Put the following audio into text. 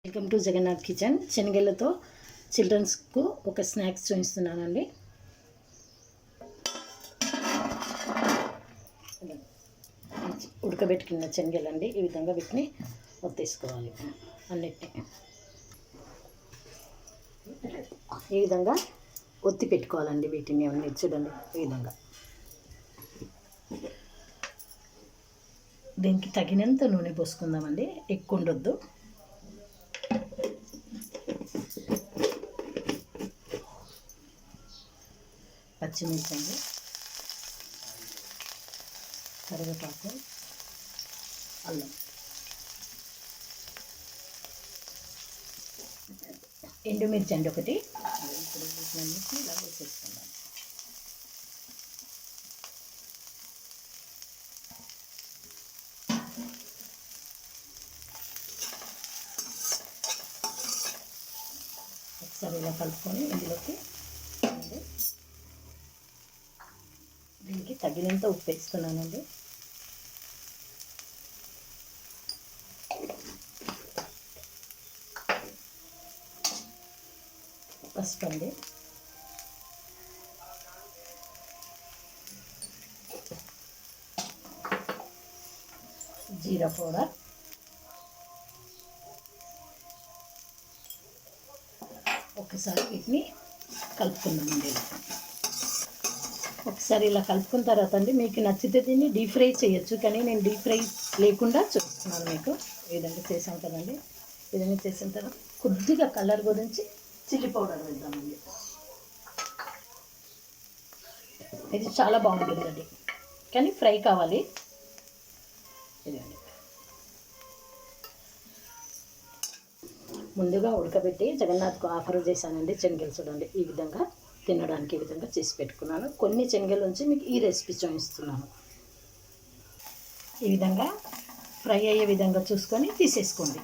Welcome to Jagannadh kitchen. శనగలతో చిల్డ్రన్స్కు ఒక snacks చూపిస్తున్నానండి. ఉడకబెట్టుకున్న శనగలండి. ఈ విధంగా వీటిని ఒత్తేసుకోవాలి. అన్నిటిని ఈ విధంగా ఒత్తి పెట్టుకోవాలండి. వీటిని అన్ని చూడండి ఈ విధంగా. దీనికి తగినంత నూనె పోసుకుందామండి, ఎక్కువ ఉండొద్దు. పచ్చిమిర్చి అండి, కరివేపాకు, అల్లం, ఎండుమిర్చి అండి ఒకటి. ఇప్పుడు వీటినన్నిటిని ఇలా వేసేసుకుందాం. ఒకసారి ఇలా కలుపుకొని ఇందులోకి దీనికి తగినంత ఉప్పు వేస్తున్నానండి. పసుపు అండి, జీరా పౌడర్, ఒకసారి వీటిని కలుపుకుందామండి. ఒకసారి ఇలా కలుపుకున్న తర్వాత అండి, మీకు నచ్చితే దీన్ని డీప్ ఫ్రై చేయొచ్చు, కానీ నేను డీప్ ఫ్రై లేకుండా చూస్తున్నాను మీకు. ఈ విధంగా చేసాం కదండి. ఈ విధంగా చేసిన తర్వాత కొద్దిగా కలర్ గురించి చిల్లీ పౌడర్ వేద్దామండి. ఇది చాలా బాగుంటుందండి, కానీ ఫ్రై కావాలి. ఇదండి, ముందుగా ఉడకబెట్టి జగన్నాథ్కు ఆఫర్ చేశానండి. శనగలు చూడండి ఈ విధంగా తినడానికి ఈ విధంగా చేసి పెట్టుకున్నాను. కొన్ని శనగల నుంచి మీకు ఈ రెసిపీ చూపిస్తున్నాను. ఈ విధంగా ఫ్రై అయ్యే విధంగా చూసుకొని తీసేసుకోండి.